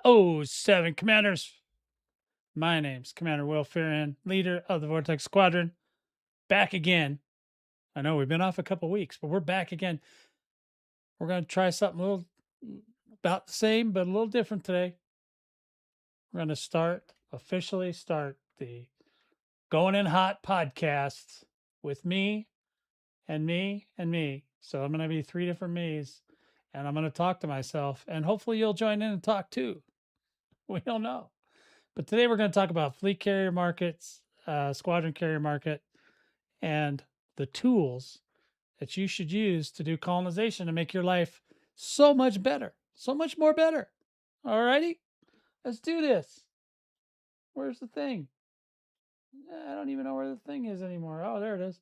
Oh, 7 Commanders. My name's Commander Will Ferrin, leader of the Vortex Squadron. Back again. I know we've been off a couple weeks, but we're back again. We're going to try something a little about the same, but a little different today. We're going to officially start the Going In Hot podcast with me and me and me. So I'm going to be 3 different me's, and I'm going to talk to myself, and hopefully you'll join in and talk too. We don't know. But today we're going to talk about fleet carrier markets, squadron carrier market, and the tools that you should use to do colonization to make your life so much better, so much more better. All righty, let's do this. Where's the thing? I don't even know where the thing is anymore. Oh, there it is.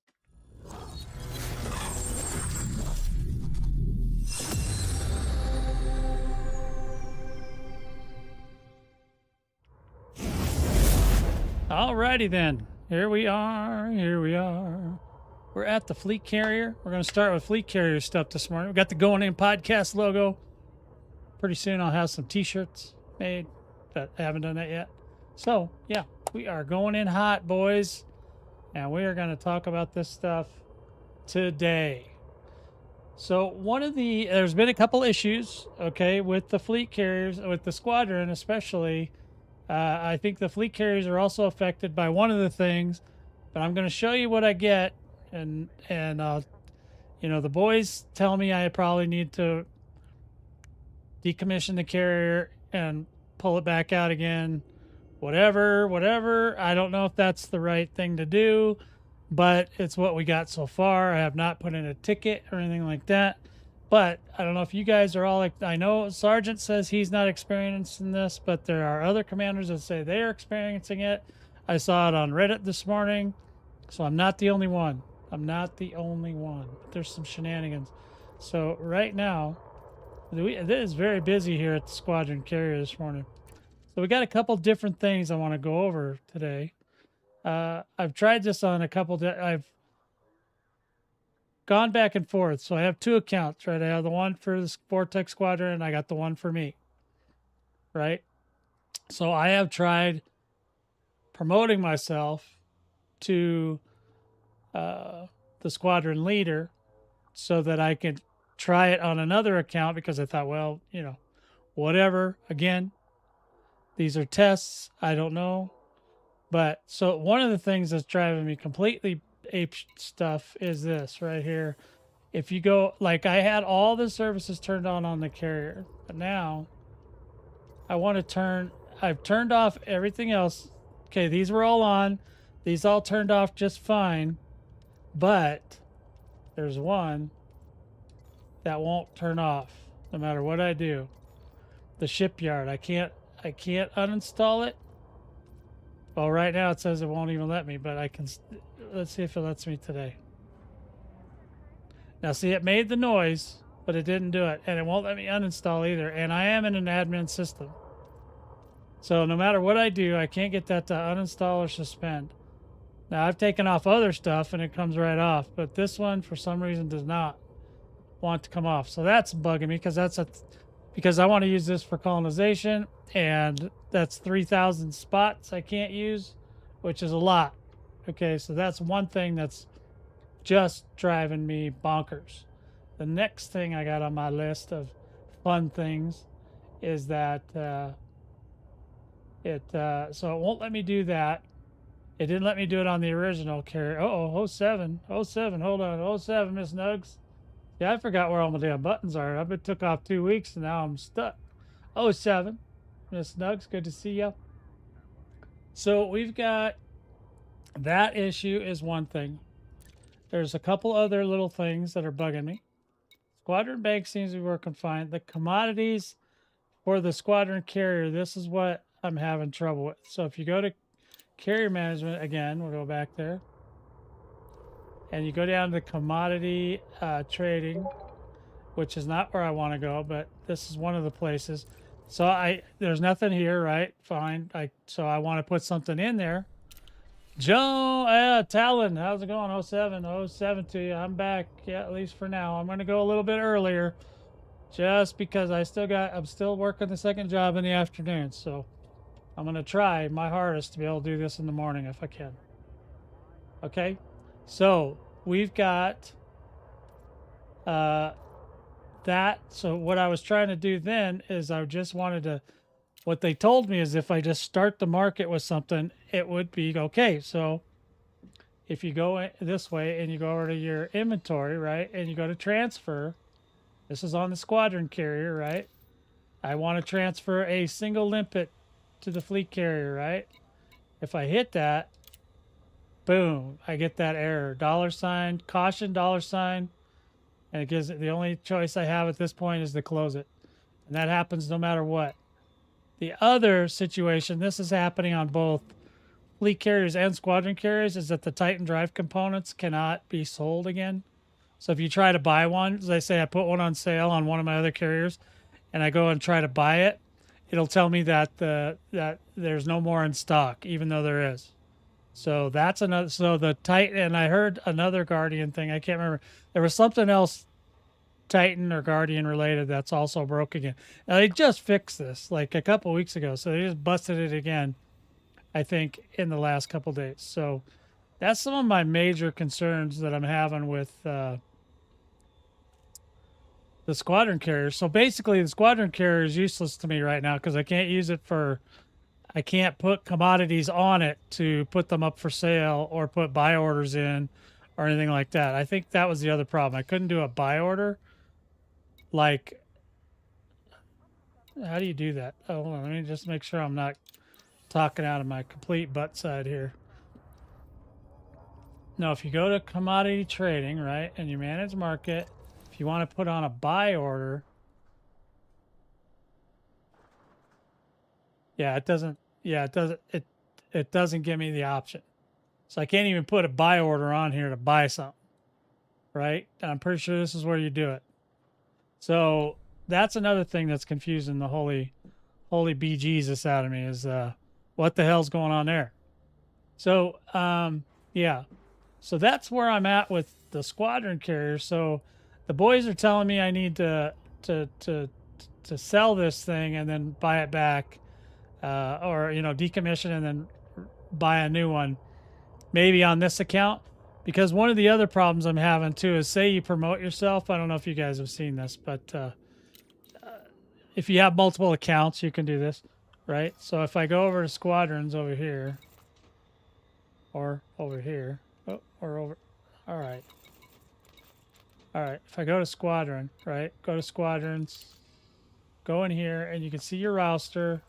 Alrighty then. Here we are. We're at the fleet carrier. We're going to start with fleet carrier stuff this morning. We got the Going In podcast logo. Pretty soon I'll have some t-shirts made, but I haven't done that yet. So yeah, we are going in hot, boys. And we are going to talk about this stuff today. So there's been a couple issues, okay, with the fleet carriers, with the squadron especially. I think the fleet carriers are also affected by one of the things, but I'm going to show you what I get. And the boys tell me I probably need to decommission the carrier and pull it back out again. Whatever. I don't know if that's the right thing to do, but it's what we got so far. I have not put in a ticket or anything like that. But I don't know if you guys are all like, I know Sergeant says he's not experiencing this, but there are other commanders that say they are experiencing it. I saw it on Reddit this morning, so I'm not the only one. But there's some shenanigans. So right now, it is very busy here at the squadron carrier this morning. So we got a couple different things I want to go over today. I've tried this on a couple. I've gone back and forth. So I have 2 accounts, right? I have the one for the Vortex Squadron, and I got the one for me, right? So I have tried promoting myself to the squadron leader so that I could try it on another account, because I thought, well, whatever. Again, these are tests. I don't know. But so one of the things that's driving me completely ape stuff is this right here. If you go, like, I had all the services turned on the carrier, but now I've turned off everything else. Okay, these were all on. These all turned off just fine. But there's one that won't turn off no matter what I do. The shipyard. I can't uninstall it. Well, right now it says it won't even let me, but I can. Let's see if it lets me today. Now, see, it made the noise, but it didn't do it, and it won't let me uninstall either. And I am in an admin system, so no matter what I do, I can't get that to uninstall or suspend. Now, I've taken off other stuff, and it comes right off, but this one, for some reason, does not want to come off. So that's bugging me, because I want to use this for colonization, and that's 3,000 spots I can't use, which is a lot. Okay, so that's one thing that's just driving me bonkers. The next thing I got on my list of fun things is that so it won't let me do that. It didn't let me do it on the original carrier. 07, hold on, 07, Miss Nugs. Yeah, I forgot where all my damn buttons are. I've been took off 2 weeks and now I'm stuck. 07, Miss Nugs, good to see you. So we've got that issue is one thing. There's a couple other little things that are bugging me. Squadron Bank seems to be working fine. The commodities for the squadron carrier, this is what I'm having trouble with. So if you go to carrier management again, we'll go back there. And you go down to commodity trading, which is not where I want to go, but this is one of the places. So there's nothing here, right? Fine. So I want to put something in there. Joe, Talon, how's it going? 07 to you. I'm back. Yeah, at least for now. I'm going to go a little bit earlier. just because I'm still working the second job in the afternoon. So I'm going to try my hardest to be able to do this in the morning if I can. Okay. So we've got that. So what I was trying to do then is I just wanted to, what they told me is if I just start the market with something, it would be okay. So if you go this way and you go over to your inventory, right, and you go to transfer, this is on the Squadron carrier, right? I want to transfer a single limpet to the fleet carrier, right? If I hit that, boom, I get that error. $, caution, $, and it gives it, the only choice I have at this point is to close it. And that happens no matter what. The other situation, this is happening on both fleet carriers and squadron carriers, is that the Titan drive components cannot be sold again. So if you try to buy one, as I say, I put one on sale on one of my other carriers, and I go and try to buy it, it'll tell me that that there's no more in stock, even though there is. So that's another. So the Titan, and I heard another Guardian thing. I can't remember. There was something else, Titan or Guardian related, that's also broke again. Now they just fixed this like a couple weeks ago, so they just busted it again. I think in the last couple days. So that's some of my major concerns that I'm having with the squadron carrier. So basically, the squadron carrier is useless to me right now because I can't use it for. I can't put commodities on it to put them up for sale or put buy orders in or anything like that. I think that was the other problem. I couldn't do a buy order. Like, how do you do that? Oh, hold on. Let me just make sure I'm not talking out of my complete butt side here. No, if you go to commodity trading, right, and you manage market, if you want to put on a buy order, yeah, it doesn't. Yeah, it doesn't. It doesn't give me the option. So I can't even put a buy order on here to buy something, right? I'm pretty sure this is where you do it. So that's another thing that's confusing the holy bejesus out of me is what the hell's going on there? So yeah, so that's where I'm at with the squadron carrier. So the boys are telling me I need to sell this thing and then buy it back, or decommission and then buy a new one, maybe on this account. Because one of the other problems I'm having too is, say you promote yourself. I don't know if you guys have seen this, but if you have multiple accounts, you can do this, right? So if I go over to squadrons over here, or over here, or over, all right. If I go to squadron, right? Go to squadrons, go in here, and you can see your roster.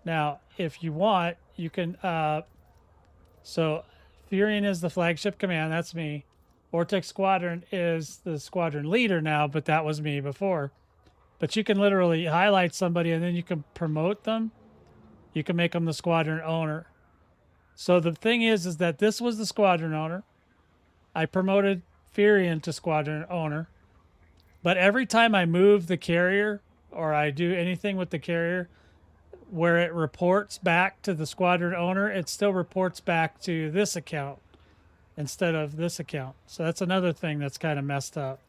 Now, if you want, you can, so Furion is the flagship command. That's me. Vortex Squadron is the squadron leader now, but that was me before. But you can literally highlight somebody and then you can promote them. You can make them the squadron owner. So the thing is that this was the squadron owner. I promoted Furion to squadron owner. But every time I move the carrier or I do anything with the carrier, where it reports back to the squadron owner, it still reports back to this account instead of this account. So that's another thing that's kind of messed up.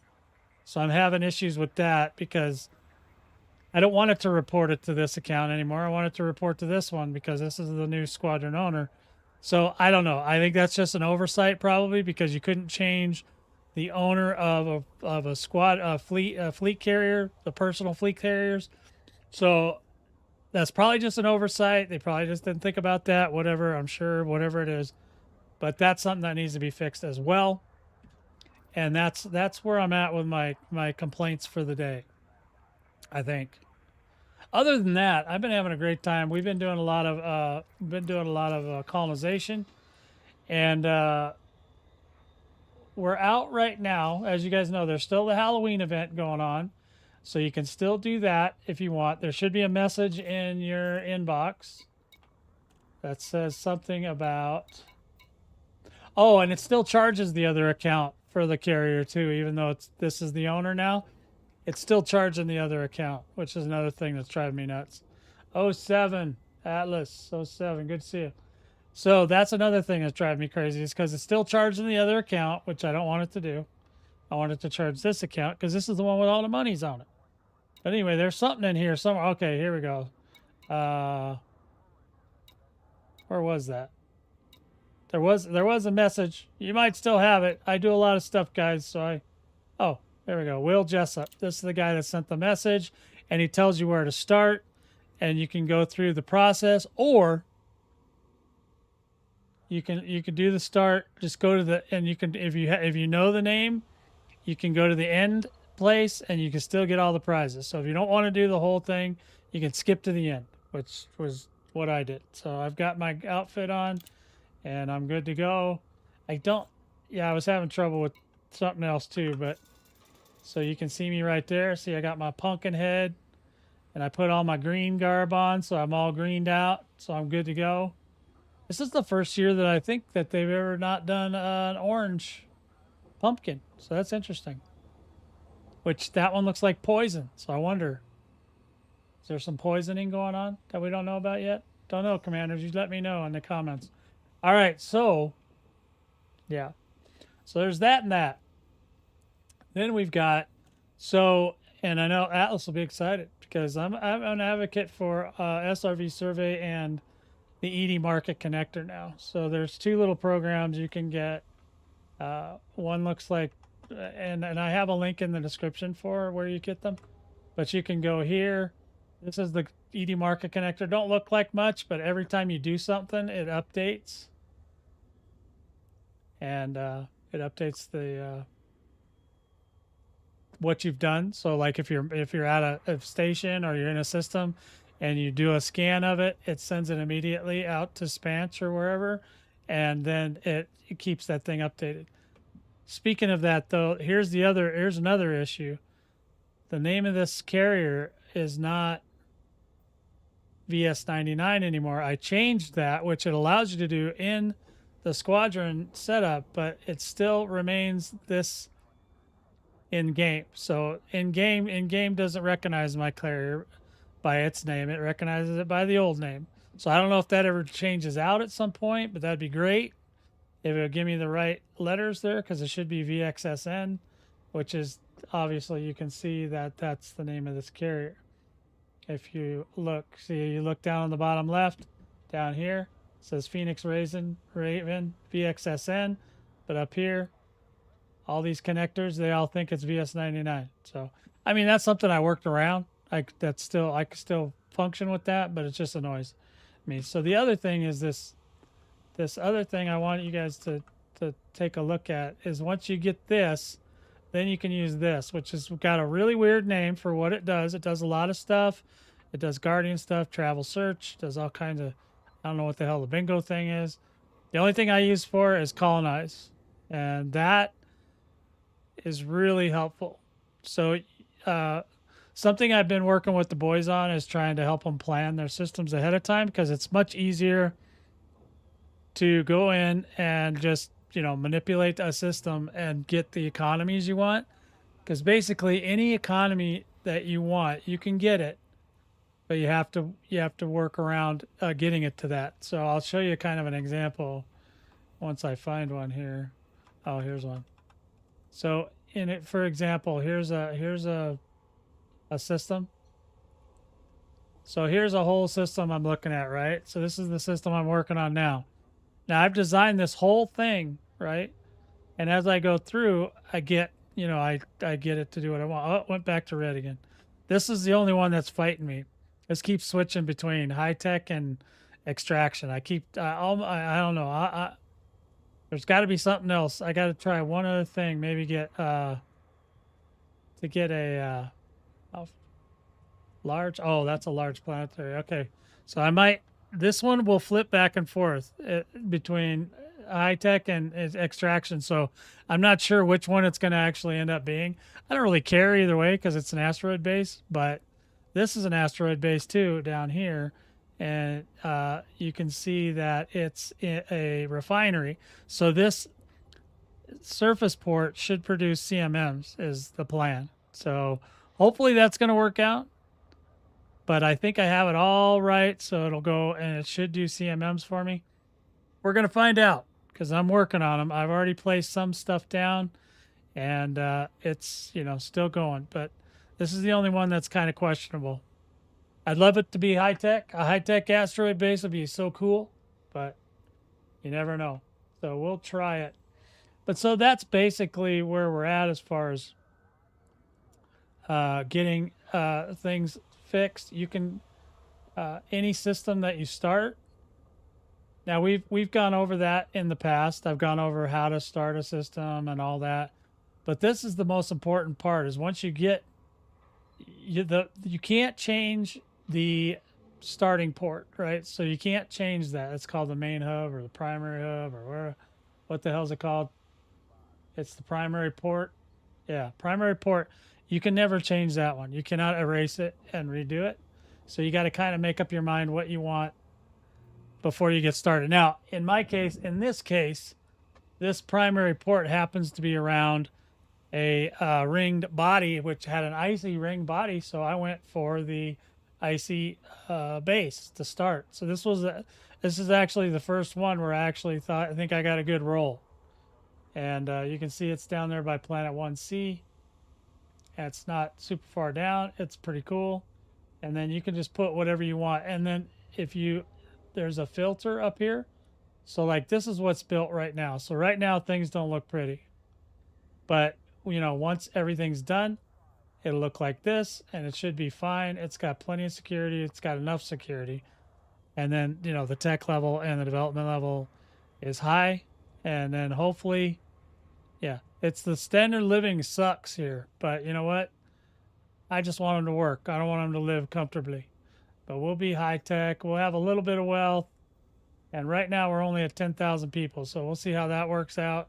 So I'm having issues with that because I don't want it to report it to this account anymore. I want it to report to this one because this is the new squadron owner. So I don't know. I think that's just an oversight probably because you couldn't change the owner of a fleet carrier, the personal fleet carriers. So that's probably just an oversight. They probably just didn't think about that, whatever, I'm sure, whatever it is. But that's something that needs to be fixed as well. And that's where I'm at with my complaints for the day, I think. Other than that, I've been having a great time. We've been doing a lot of colonization, and we're out right now. As you guys know, there's still the Halloween event going on. So you can still do that if you want. There should be a message in your inbox that says something about... Oh, and it still charges the other account for the carrier too, even though this is the owner now. It's still charging the other account, which is another thing that's driving me nuts. 07, Atlas, 07, good to see you. So that's another thing that's driving me crazy is because it's still charging the other account, which I don't want it to do. I want it to charge this account because this is the one with all the monies on it. But anyway, there's something in here somewhere. Okay, here we go. Where was that? There was a message. You might still have it. I do a lot of stuff, guys, so oh, there we go. Will Jessup. This is the guy that sent the message, and he tells you where to start, and you can go through the process, or you can do the start. Just go to the, and you can, if you know the name, you can go to the end place, and you can still get all the prizes. So if you don't want to do the whole thing, you can skip to the end, which was what I did. So I've got my outfit on, and I'm good to go. I was having trouble with something else too, but so you can see me right there. See, I got my pumpkin head, and I put all my green garb on, so I'm all greened out, so I'm good to go. This is the first year that I think that they've ever not done an orange pumpkin, so that's interesting. Which that one looks like poison, so I wonder, is there some poisoning going on that we don't know about yet? Don't know, commanders. You let me know in the comments. All right, so yeah, so there's that and that. Then we've got, and I know Atlas will be excited because I'm an advocate for SRV survey and the ED market connector now. So there's two little programs you can get. One looks like, and I have a link in the description for where you get them, but you can go here. This is the ED market connector. Don't look like much, but every time you do something, it updates. And it updates the what you've done. So like if you're at a station or you're in a system and you do a scan of it, it sends it immediately out to Spanch or wherever, and then it keeps that thing updated. Speaking of that though, here's another issue. The name of this carrier is not VS99 anymore. I changed that, which it allows you to do in the Squadron setup, but it still remains this in game. So in game doesn't recognize my carrier by its name. It recognizes it by the old name. So I don't know if that ever changes out at some point, but that'd be great if it would give me the right letters there, because it should be VXSN, which is obviously, you can see that that's the name of this carrier. If you look, you look down on the bottom left, down here, it says Phoenix Raven VXSN, but up here, all these connectors, they all think it's VS99. So, I mean, that's something I worked around. I could still function with that, but it just annoys me. So the other thing is this other thing I want you guys to take a look at is, once you get this, then you can use this, which has got a really weird name for what it does. It does a lot of stuff. It does Guardian stuff, travel search, does all kinds of, I don't know what the hell the bingo thing is. The only thing I use for is colonize, and that is really helpful. So something I've been working with the boys on is trying to help them plan their systems ahead of time, because it's much easier to go in and just, manipulate a system and get the economies you want. Because basically any economy that you want, you can get it, but you have to work around getting it to that. So I'll show you kind of an example once I find one here. Oh, here's one. So in it, for example, here's a system. So here's a whole system I'm looking at, right? So this is the system I'm working on now. Now I've designed this whole thing, right? And as I go through, I get, I get it to do what I want. Oh, it went back to red again. This is the only one that's fighting me. This keeps switching between high tech and extraction. I don't know. There's got to be something else. I got to try one other thing. Maybe get a large. Oh, that's a large planetary. Okay, so I might. This one will flip back and forth between high tech and extraction. So I'm not sure which one it's going to actually end up being. I don't really care either way because it's an asteroid base, but this is an asteroid base too down here. And you can see that it's a refinery. So this surface port should produce CMMs is the plan. So hopefully that's going to work out. But I think I have it all right, so it'll go and it should do CMMs for me. We're going to find out because I'm working on them. I've already placed some stuff down, and it's still going. But This is the only one that's kind of questionable. I'd love it to be high-tech. A high-tech asteroid base would be so cool, but you never know. So we'll try it. But so that's basically where we're at as far as getting things fixed. You can any system that you start. Now we've gone over that in the past. I've gone over how to start a system and all that. But this is the most important part: is once you get you can't change the starting port, right? So you can't change that. It's called the main hub or the primary hub or where, what the hell is it called? It's the primary port. Yeah, primary port. You can never change that one. You cannot erase it and redo it. So you got to kind of make up your mind what you want before you get started. Now, in my case, in this case, this primary port happens to be around a ringed body, which had an icy ring body. So I went for the icy base to start. So this is actually the first one where I think I got a good roll. And you can see it's down there by Planet 1C. It's not super far down. It's pretty cool. And then you can just put whatever you want. And then there's a filter up here. So like this is what's built right now. So right now things don't look pretty. But once everything's done, it'll look like this and it should be fine. It's got plenty of security. It's got enough security. And then, the tech level and the development level is high. And then hopefully, yeah, it's the standard living sucks here. But you know what? I just want them to work. I don't want them to live comfortably. But we'll be high tech. We'll have a little bit of wealth. And right now we're only at 10,000 people. So we'll see how that works out.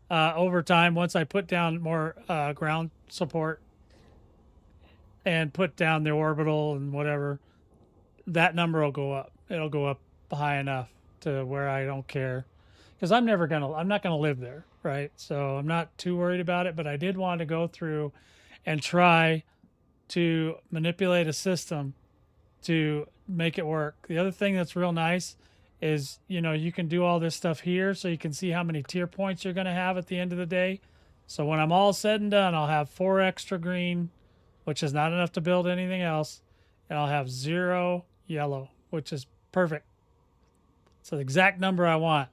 Over time, once I put down more ground support and put down the orbital and whatever, that number will go up. It'll go up high enough to where I don't care, because I'm not gonna live there, right? So I'm not too worried about it. But I did want to go through and try to manipulate a system to make it work. The other thing that's real nice is, you can do all this stuff here, so you can see how many tier points you're going to have at the end of the day. So when I'm all said and done, I'll have 4 extra green, which is not enough to build anything else, and I'll have 0 yellow, which is perfect. So the exact number I want,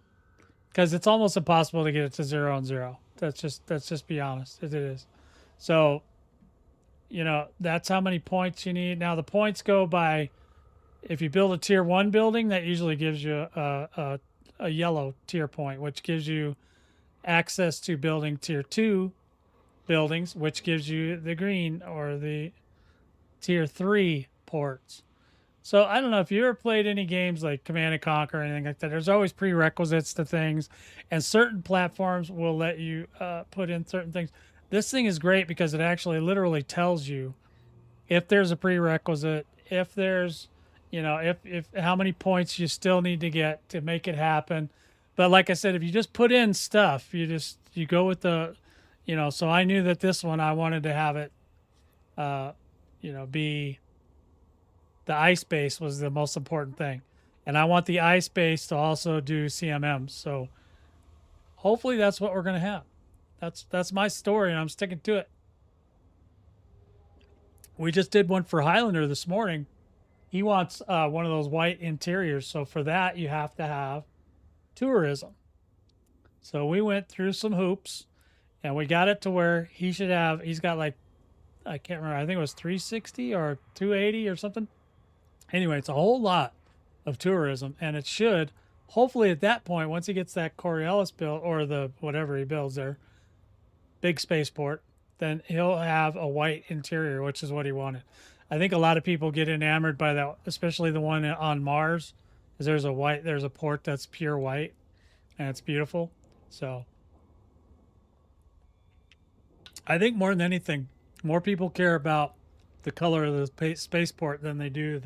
because it's almost impossible to get it to 0 and 0. That's just be honest. It is. So, that's how many points you need. Now the points go by, if you build a tier 1 building, that usually gives you a yellow tier point, which gives you access to building tier 2 buildings, which gives you the green or the tier 3 ports. So I don't know if you ever played any games like Command and Conquer or anything like that. There's always prerequisites to things, and certain platforms will let you put in certain things. This thing is great because it actually literally tells you if there's a prerequisite, if there's if how many points you still need to get to make it happen. But like I said, if you just put in stuff, you go with the, so I knew that this one, I wanted to have it, be the ice base was the most important thing. And I want the ice base to also do CMMs. So hopefully that's what we're going to have. That's my story, and I'm sticking to it. We just did one for Highlander this morning. He wants one of those white interiors. So for that, you have to have tourism. So we went through some hoops, and we got it to where he's got like, I can't remember, I think it was 360 or 280 or something. Anyway, it's a whole lot of tourism, and it should, hopefully at that point, once he gets that Coriolis built, or the whatever he builds there, big spaceport, then he'll have a white interior, which is what he wanted. I think a lot of people get enamored by that, especially the one on Mars, because there's a port that's pure white, and it's beautiful. So I think more than anything, more people care about the color of the spaceport than they do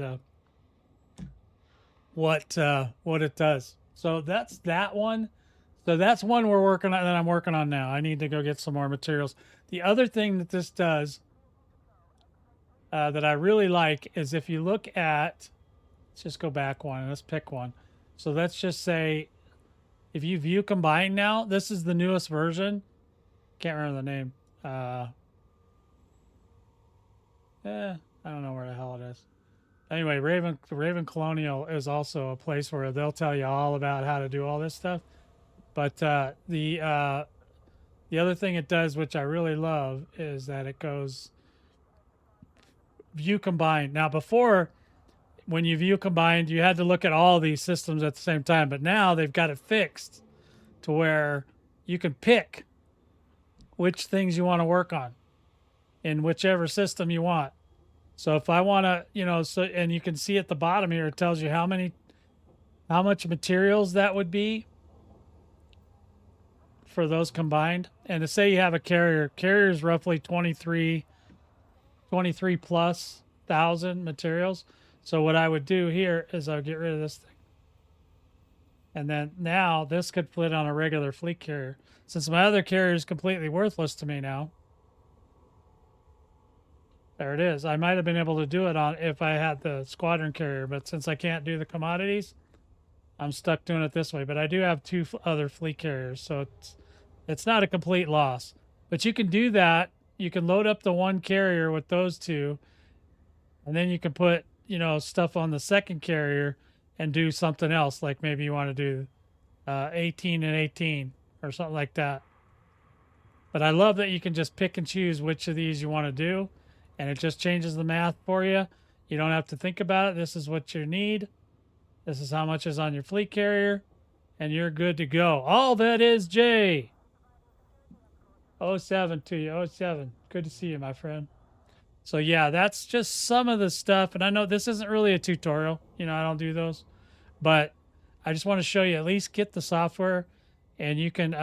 what it does. So that's that one. So that's one we're working on, that I'm working on now. I need to go get some more materials. The other thing that this does that I really like is, if you look at, let's just go back one. Let's pick one. So let's just say, if you view combine now, this is the newest version. Can't remember the name. I don't know where the hell it is. Anyway, Raven Colonial is also a place where they'll tell you all about how to do all this stuff. But the other thing it does, which I really love, is that it goes view combined. Now, before, when you view combined, you had to look at all these systems at the same time. But now they've got it fixed to where you can pick which things you want to work on in whichever system you want. So if I want to, and you can see at the bottom here, it tells you how much materials that would be for those combined. And to say you have a carrier is roughly 23 plus thousand materials. So what I would do here is I'll get rid of this thing. And then now this could fit on a regular fleet carrier. Since my other carrier is completely worthless to me now. There it is. I might have been able to do it on if I had the Squadron carrier, but since I can't do the commodities, I'm stuck doing it this way. But I do have two other fleet carriers, so it's not a complete loss. But you can do that. You can load up the one carrier with those two, and then you can put, stuff on the second carrier and do something else. Like maybe you want to do 18 and 18 or something like that. But I love that you can just pick and choose which of these you want to do, and it just changes the math for you. You don't have to think about it. This is what you need. This is how much is on your fleet carrier, and you're good to go. All that is Jay. 07 to you. 07. Good to see you, my friend. So yeah, that's just some of the stuff. And I know this isn't really a tutorial. I don't do those, but I just want to show you, at least get the software, and you can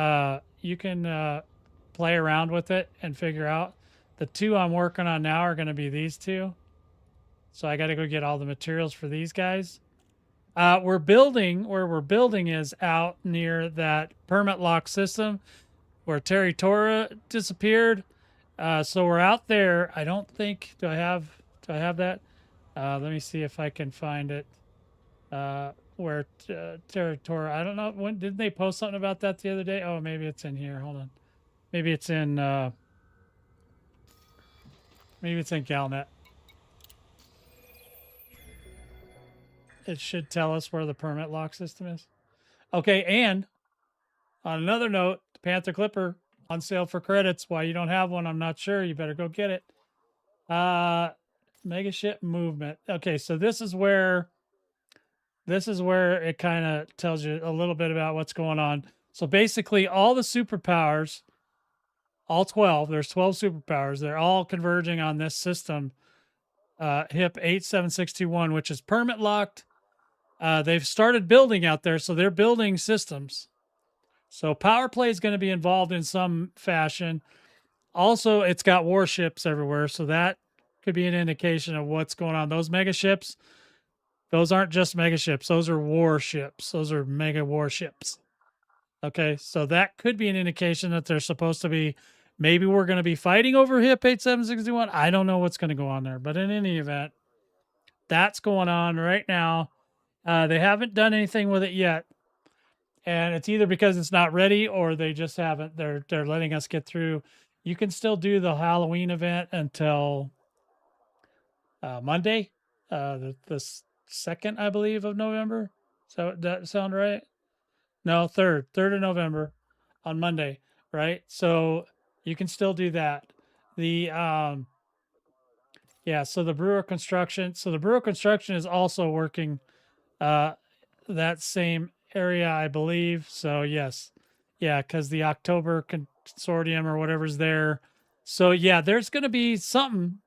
play around with it and figure out. The two I'm working on now are going to be these two. So I got to go get all the materials for these guys. Where we're building is out near that permit lock system where Terry Tora disappeared. So we're out there. I don't think, do I have that? Let me see if I can find it. Where Terry Tora, I don't know. When didn't they post something about that the other day? Oh, maybe it's in here. Hold on. Maybe it's in Galnet. It should tell us where the permit lock system is. Okay, and on another note, the Panther Clipper on sale for credits. Why you don't have one, I'm not sure. You better go get it. Megaship movement. Okay, so this is where it kind of tells you a little bit about what's going on. So basically all the superpowers, all 12, there's 12 superpowers, they're all converging on this system, HIP 87621, which is permit locked. They've started building out there, so they're building systems. So power play is going to be involved in some fashion. Also, it's got warships everywhere, so that could be an indication of what's going on. Those mega ships, those aren't just mega ships. Those are warships. Those are mega warships. Okay, so that could be an indication that they're supposed to be, maybe we're going to be fighting over HIP 8761. I don't know what's going to go on there, but in any event, that's going on right now. They haven't done anything with it yet. And it's either because it's not ready or they just haven't. They're letting us get through. You can still do the Halloween event until Monday, the 2nd, I believe, of November. So that sound right? No, 3rd of November on Monday, right? So you can still do that. The so the Brewer Construction. So the Brewer Construction is also working that same area, I believe. So yes, yeah, because the October Consortium or whatever's there. So yeah, there's going to be something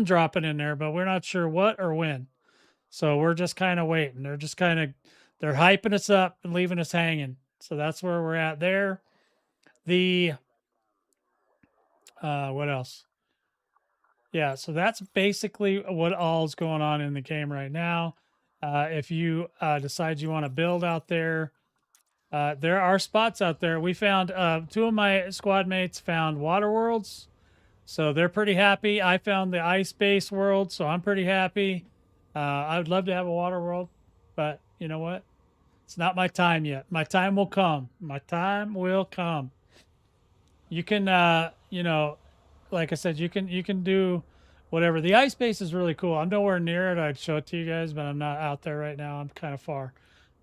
dropping in there, but we're not sure what or when. So we're just kind of waiting. They're hyping us up and leaving us hanging. So that's where we're at there. The what else? Yeah, so that's basically what all's going on in the game right now. If you decide you want to build out there, there are spots out there. We found 2 of my squad mates found water worlds, so they're pretty happy. I found the ice base world, so I'm pretty happy. I would love to have a water world, but you know what? It's not my time yet. My time will come. My time will come. You can, like I said, you can do whatever. The ice base is really cool. I'm nowhere near it. I'd show it to you guys, but I'm not out there right now. I'm kind of far.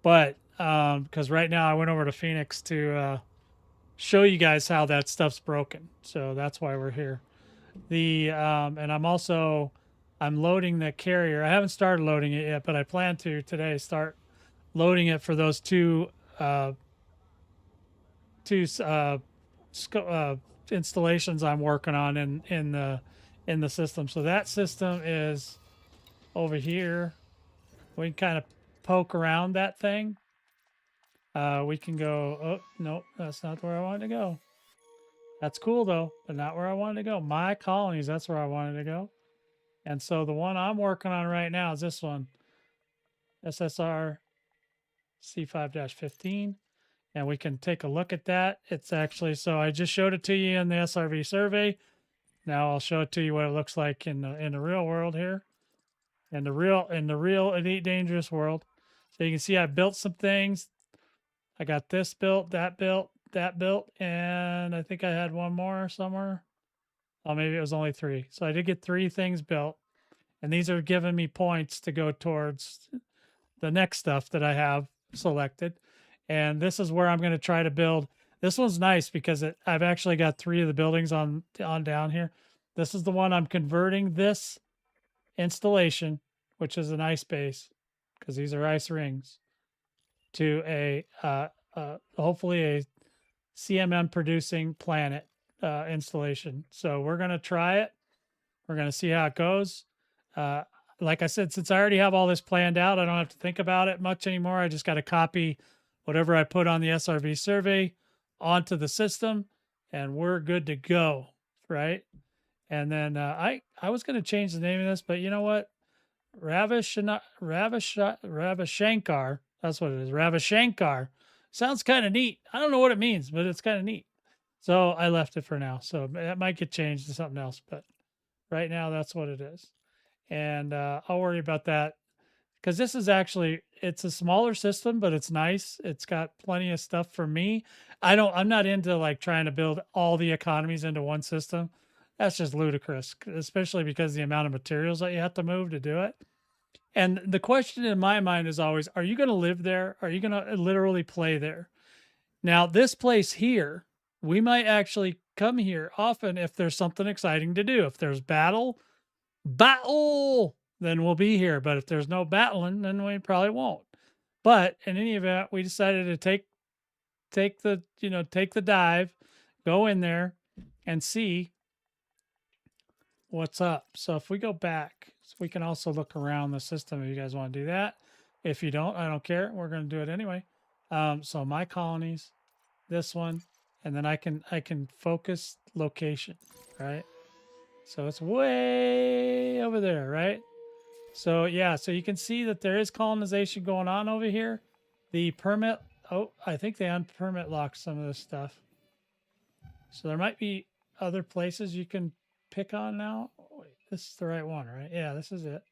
But because right now I went over to Phoenix to show you guys how that stuff's broken. So that's why we're here. And I'm loading the carrier. I haven't started loading it yet, but I plan to today start loading it for those two installations I'm working on in the system. So that system is over here. We can kind of poke around that thing. We can go. Oh no, that's not where I wanted to go. That's cool though, but not where I wanted to go. My colonies. That's where I wanted to go. And so the one I'm working on right now is this one, SSR C5-15. And we can take a look at that. It's actually, so I just showed it to you in the SRV survey. Now I'll show it to you what it looks like in the real world here. In the real Elite Dangerous world. So you can see I built some things. I got this built, that built, and I think I had one more somewhere. Oh, maybe it was only 3. So I did get 3 things built. And these are giving me points to go towards the next stuff that I have selected. And this is where I'm going to try to build. This one's nice because I've actually got 3 of the buildings on down here. This is the one I'm converting this installation, which is an ice base, because these are ice rings, to a hopefully a CMM producing planet installation. So we're going to try it. We're going to see how it goes. Like I said, since I already have all this planned out, I don't have to think about it much anymore. I just got to copy whatever I put on the SRV survey onto the system, and we're good to go, right? And then I was going to change the name of this, but you know what? Ravishankar, that's what it is. Ravishankar sounds kind of neat. I don't know what it means, but it's kind of neat. So I left it for now. So that might get changed to something else, but right now that's what it is. And I'll worry about that because this is actually, it's a smaller system, but it's nice. It's got plenty of stuff for me. I'm not into like trying to build all the economies into one system. That's just ludicrous, especially because the amount of materials that you have to move to do it. And the question in my mind is always, are you going to live there? Are you going to literally play there? Now, this place here, we might actually come here often if there's something exciting to do. If there's battle, then we'll be here. But if there's no battling, then we probably won't. But in any event, we decided to take the dive, go in there and see what's up. So if we go back, we can also look around the system if you guys want to do that. If you don't, I don't care. We're going to do it anyway. So my colonies, this one, and then I can focus location, right? So it's way over there, right? So yeah, so you can see that there is colonization going on over here. The permit, I think they unpermit locked some of this stuff. So there might be other places you can pick on now. Wait, this is the right one, right? Yeah, this is it.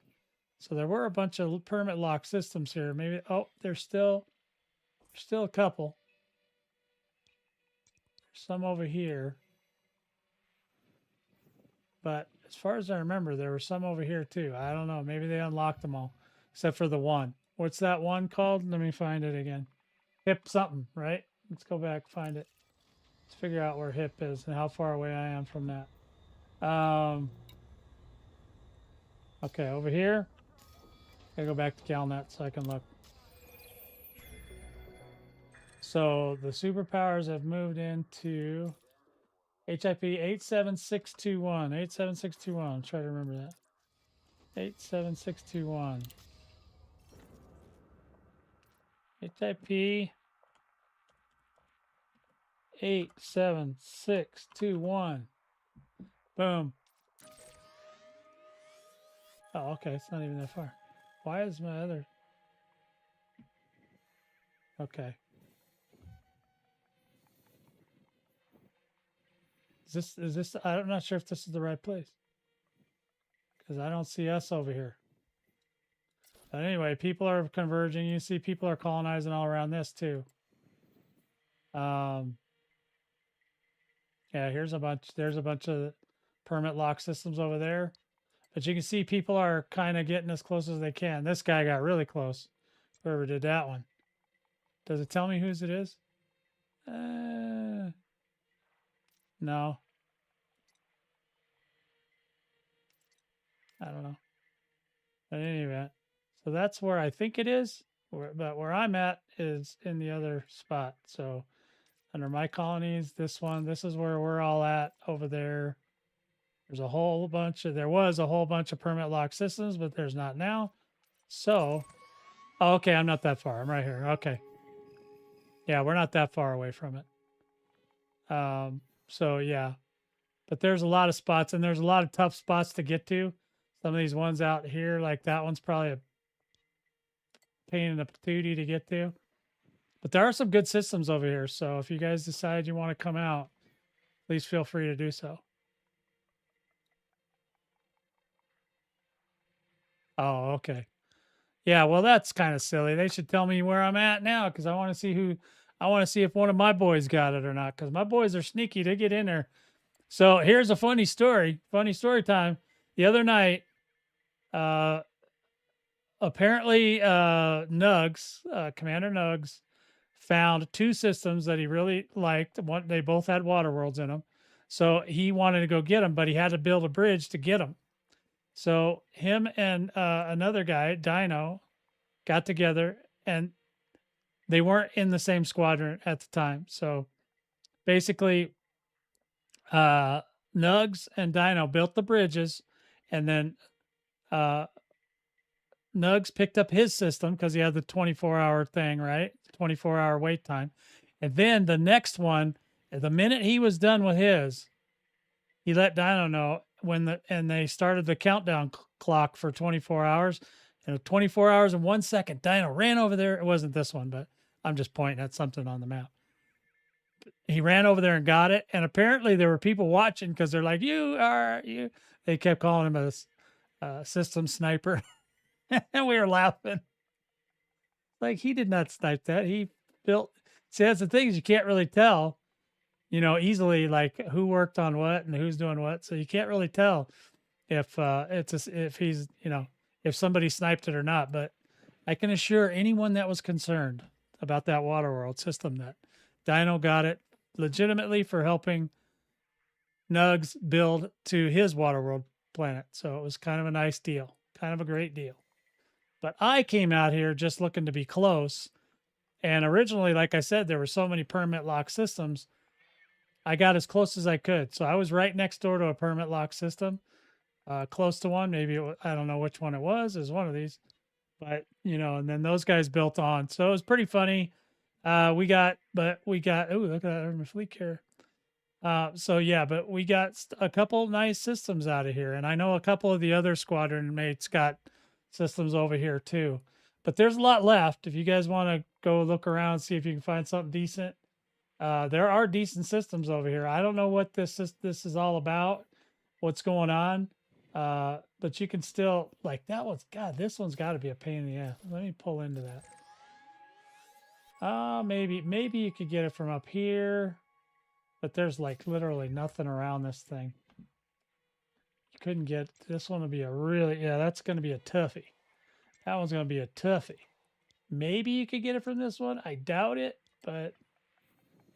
So there were a bunch of permit lock systems here. Maybe, there's still a couple. There's some over here. But as far as I remember, there were some over here too. I don't know. Maybe they unlocked them all, except for the one. What's that one called? Let me find it again. Hip something, right? Let's go back, find it. Let's figure out where Hip is and how far away I am from that. Okay, over here. I go back to CalNet so I can look. So the superpowers have moved into HIP 87621. 87621. Try to remember that. 87621. HIP 87621. Boom. Oh, okay. It's not even that far. Why is my other... Okay. Is this, I'm not sure if this is the right place. Because I don't see us over here. But anyway, people are converging. You see people are colonizing all around this too. Yeah, there's a bunch of permit lock systems over there. But you can see people are kind of getting as close as they can. This guy got really close. Whoever did that one. Does it tell me whose it is? No. I don't know. But in any event, so that's where I think it is. But where I'm at is in the other spot. So under my colonies, this is where we're all at over there. There was a whole bunch of permit lock systems, but there's not now. So, oh, okay, I'm not that far. I'm right here. Okay. Yeah, we're not that far away from it. So yeah, but there's a lot of spots and there's a lot of tough spots to get to. Some of these ones out here, like that one's probably a pain in the patootie to get to. But there are some good systems over here. So if you guys decide you want to come out, please feel free to do so. Oh, okay. Yeah, well, that's kind of silly. They should tell me where I'm at now because I want to see if one of my boys got it or not because my boys are sneaky to get in there. So here's a funny story time. The other night, apparently Nugs, Commander Nugs, found two systems that he really liked. They both had water worlds in them. So he wanted to go get them, but he had to build a bridge to get them. So him and another guy, Dino, got together and they weren't in the same squadron at the time. So basically, Nugs and Dino built the bridges and then Nugs picked up his system because he had the 24-hour thing, right? 24-hour wait time. And then the next one, the minute he was done with his, he let Dino know and they started the countdown clock for 24 hours. And 24 hours and 1 second, Dino ran over there. It wasn't this one, but I'm just pointing at something on the map. He ran over there and got it. And apparently there were people watching because they're like, you. They kept calling him a system sniper. And we were laughing. Like, he did not snipe that. He built. See, that's the thing is you can't really tell, easily like who worked on what and who's doing what. So you can't really tell if if somebody sniped it or not. But I can assure anyone that was concerned about that Waterworld system that Dino got it legitimately for helping Nugs build to his Waterworld planet. So it was kind of a nice deal, kind of a great deal. But I came out here just looking to be close. And originally, like I said, there were so many permit lock systems. I got as close as I could. So I was right next door to a permit lock system, close to one. Maybe I don't know which one it was. It was one of these. But, and then those guys built on. So it was pretty funny. We got, oh, look at that Urban Fleet here. So yeah, but we got a couple nice systems out of here. And I know a couple of the other squadron mates got systems over here too. But there's a lot left. If you guys want to go look around, see if you can find something decent. There are decent systems over here. I don't know what this is all about, what's going on. But you can still, like, this one's got to be a pain in the ass. Let me pull into that. Maybe you could get it from up here, but there's like literally nothing around this thing. You couldn't get this one. Would be that's going to be a toughie. That one's going to be a toughie. Maybe you could get it from this one. I doubt it, but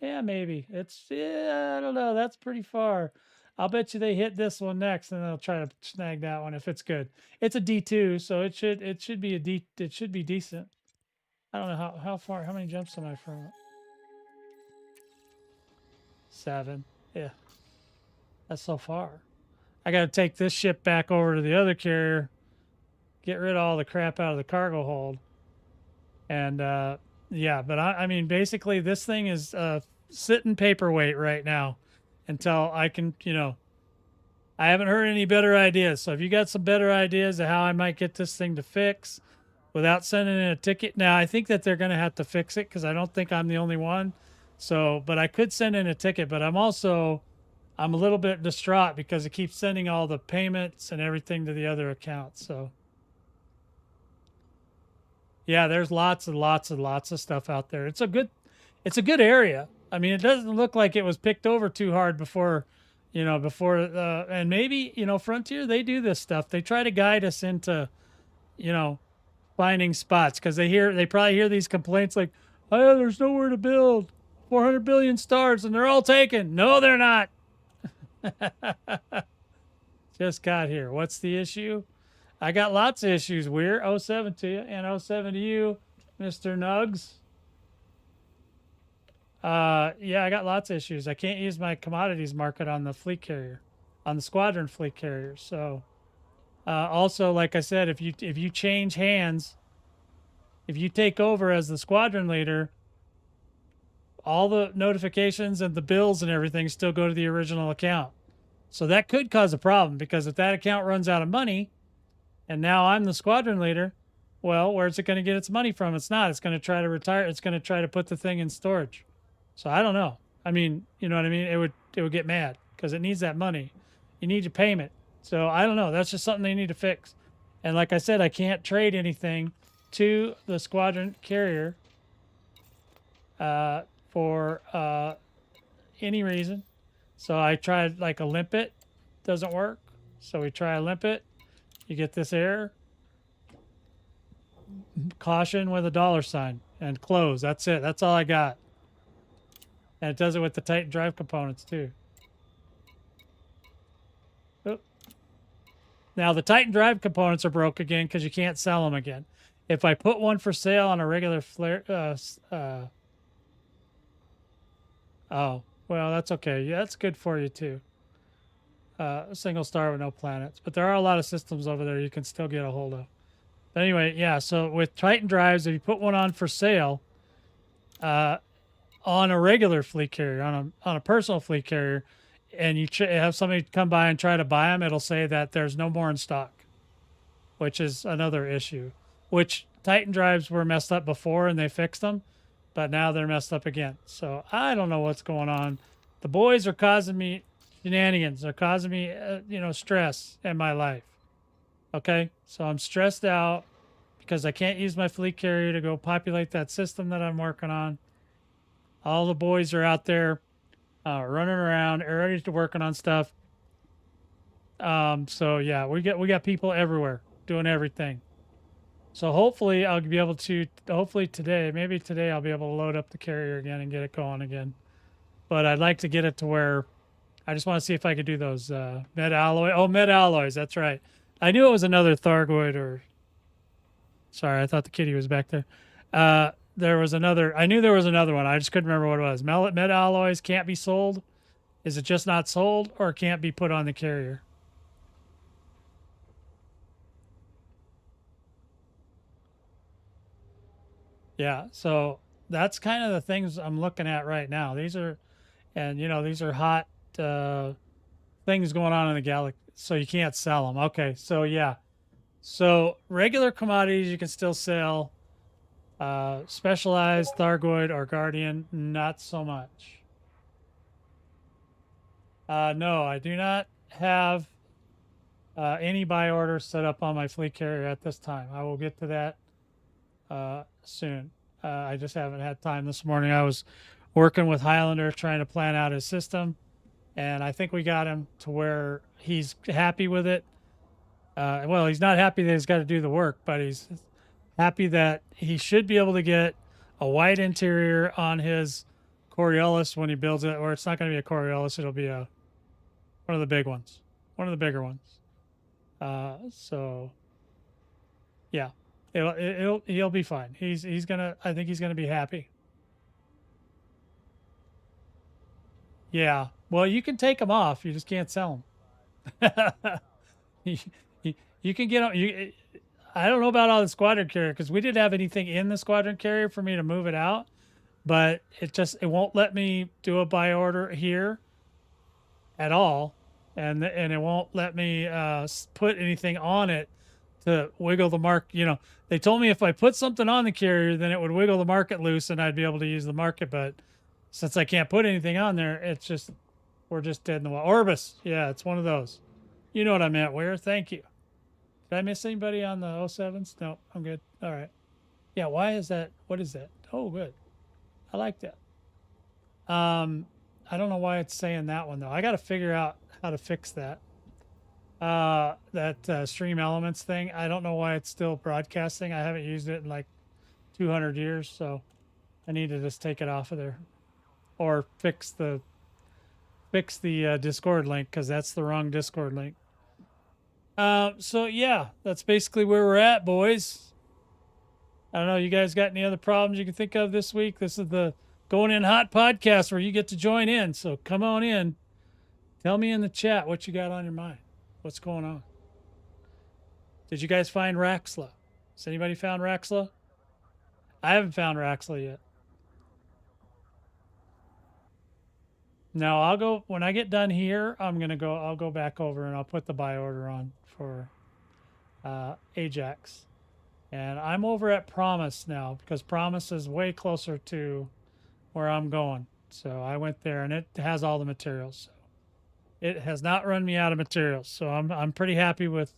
yeah, maybe. I don't know. That's pretty far. I'll bet you they hit this one next, and they'll try to snag that one if it's good. It's a D2, so it should be it should be decent. I don't know how far. How many jumps am I from it? 7. Yeah, that's so far. I got to take this ship back over to the other carrier, get rid of all the crap out of the cargo hold, and yeah. But I mean, basically, this thing is sitting paperweight right now until I can, I haven't heard any better ideas. So if you got some better ideas of how I might get this thing to fix without sending in a ticket. Now, I think that they're going to have to fix it because I don't think I'm the only one. So, but I could send in a ticket, but I'm a little bit distraught because it keeps sending all the payments and everything to the other accounts. So yeah, there's lots of stuff out there. It's a good area. I mean, it doesn't look like it was picked over too hard before, you know, before, and maybe, you know, Frontier, they do this stuff. They try to guide us into, you know, finding spots because they probably hear these complaints like, oh, there's nowhere to build, 400 billion stars, and they're all taken. No, they're not. Just got here. What's the issue? I got lots of issues. We're 07 to you and 07 to you, Mr. Nugs. Yeah, I got lots of issues. I can't use my commodities market on the fleet carrier, on the squadron fleet carrier. So, also, like I said, if you change hands, if you take over as the squadron leader, all the notifications and the bills and everything still go to the original account. So that could cause a problem because if that account runs out of money, and now I'm the squadron leader, well, where's it going to get its money from? It's not. It's going to try to retire. It's going to try to put the thing in storage. So I don't know. I mean, you know what I mean? It would get mad because it needs that money. You need your payment. So I don't know. That's just something they need to fix. And like I said, I can't trade anything to the squadron carrier for any reason. So I tried like a limpet, doesn't work. So we try a limpet. You get this error. Caution with a $sign and close. That's it. That's all I got. And it does it with the Titan drive components too. Oop. Now the Titan drive components are broke again because you can't sell them again. If I put one for sale on a regular flare, oh, well, that's okay. Yeah, that's good for you too. A single star with no planets. But there are a lot of systems over there you can still get a hold of. But anyway, yeah, so with Titan drives, if you put one on for sale, on a regular fleet carrier, on a personal fleet carrier, and you have somebody come by and try to buy them, it'll say that there's no more in stock, which is another issue. Which Titan drives were messed up before and they fixed them, but now they're messed up again. So I don't know what's going on. The boys are causing me shenanigans. They're causing me, you know, stress in my life. Okay, so I'm stressed out because I can't use my fleet carrier to go populate that system that I'm working on. All the boys are out there running around, ready to working on stuff. So yeah, we got people everywhere doing everything. So hopefully I'll be able to. Hopefully today, maybe today I'll be able to load up the carrier again and get it going again. But I'd like to get it to where I just want to see if I could do those med alloy. Oh, med alloys. That's right. I knew it was another Thargoid or. Sorry, I thought the kitty was back there. There was another. I knew there was another one. I just couldn't remember what it was. Med alloys can't be sold. Is it just not sold or can't be put on the carrier? Yeah, so that's kind of the things I'm looking at right now. These are, and you know, these are hot things going on in the galaxy. So you can't sell them. Okay, so yeah. So regular commodities you can still sell. Specialized Thargoid or Guardian, not so much. No, I do not have any buy orders set up on my fleet carrier at this time. I will get to that soon. I just haven't had time this morning. I was working with Highlander trying to plan out his system, and I think we got him to where he's happy with it. Well, he's not happy that he's got to do the work, but he's happy that he should be able to get a white interior on his Coriolis when he builds it, or it's not going to be a Coriolis. It'll be one of the big ones, one of the bigger ones. So yeah, he'll be fine. He's gonna. I think he's gonna be happy. Yeah. Well, you can take them off. You just can't sell them. you can get them. I don't know about all the squadron carrier because we didn't have anything in the squadron carrier for me to move it out, but it won't let me do a buy order here at all, and it won't let me put anything on it to wiggle the mark. You know, they told me if I put something on the carrier, then it would wiggle the market loose and I'd be able to use the market. But since I can't put anything on there, we're just dead in the water. Orbis, yeah, it's one of those. You know what I meant. Where? Thank you. Did I miss anybody on the 07s? No, I'm good. All right. Yeah, why is that? What is that? Oh, good. I like that. I don't know why it's saying that one, though. I got to figure out how to fix that. That Stream Elements thing. I don't know why it's still broadcasting. I haven't used it in like 200 years, so I need to just take it off of there, or fix the Discord link, because that's the wrong Discord link. So yeah, that's basically where we're at, boys. I don't know. You guys got any other problems you can think of this week? This is the Going In Hot podcast where you get to join in. So come on in. Tell me in the chat what you got on your mind. What's going on? Did you guys find Raxla? Has anybody found Raxla? I haven't found Raxla yet. No, I'll go when I get done here. I'll go back over and I'll put the buy order on for Ajax. And I'm over at Promise now because Promise is way closer to where I'm going. So I went there and it has all the materials. So it has not run me out of materials. So I'm pretty happy with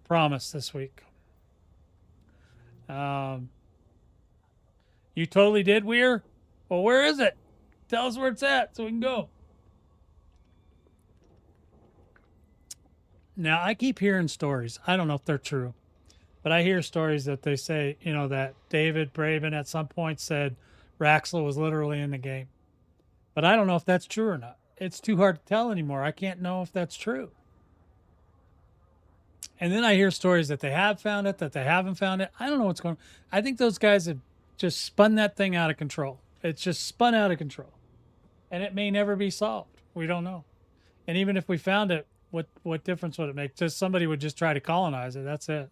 Promise this week. You totally did, Weir? Well, where is it? Tell us where it's at so we can go. Now, I keep hearing stories. I don't know if they're true, but I hear stories that they say, that David Braben at some point said Raxla was literally in the game. But I don't know if that's true or not. It's too hard to tell anymore. I can't know if that's true. And then I hear stories that they have found it, that they haven't found it. I don't know what's going on. I think those guys have just spun that thing out of control. It's just spun out of control. And it may never be solved. We don't know. And even if we found it, what difference would it make? Just somebody would just try to colonize it. That's it.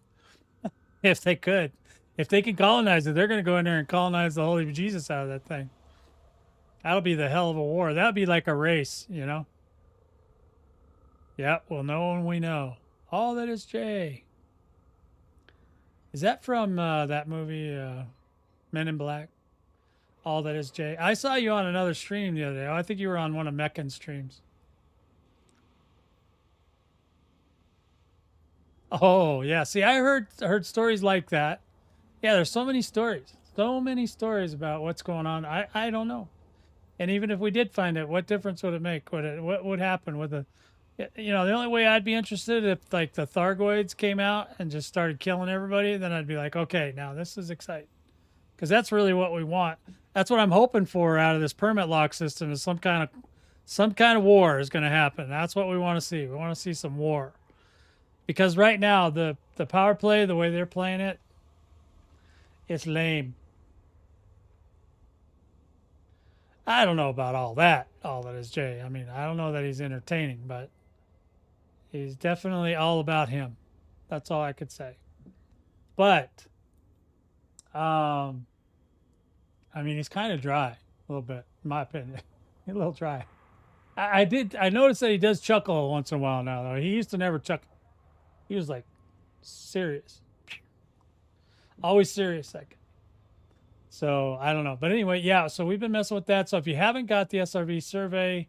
If they could. If they can colonize it, they're going to go in there and colonize the holy Jesus out of that thing. That'll be the hell of a war. That'll be like a race, Yeah, well, no one we know. All that is Jay. Is that from that movie, Men in Black? All that is Jay. I saw you on another stream the other day. I think you were on one of Meccan's streams. Oh, yeah. See, I heard stories like that. Yeah, there's so many stories. So many stories about what's going on. I don't know. And even if we did find it, what difference would it make? What would happen with the only way I'd be interested if like the Thargoids came out and just started killing everybody, then I'd be like, okay, now this is exciting. Because that's really what we want. That's what I'm hoping for out of this permit lock system is some kind of war is going to happen. That's what we want to see. We want to see some war. Because right now, the power play, the way they're playing it, it's lame. I don't know about all that is Jay. I mean, I don't know that he's entertaining, but he's definitely all about him. That's all I could say. But, I mean, he's kind of dry a little bit, in my opinion. He's a little dry. I noticed that he does chuckle once in a while now, though. He used to never chuckle. He was like serious. Always serious, that guy. So I don't know. But anyway, yeah, so we've been messing with that. So if you haven't got the SRV survey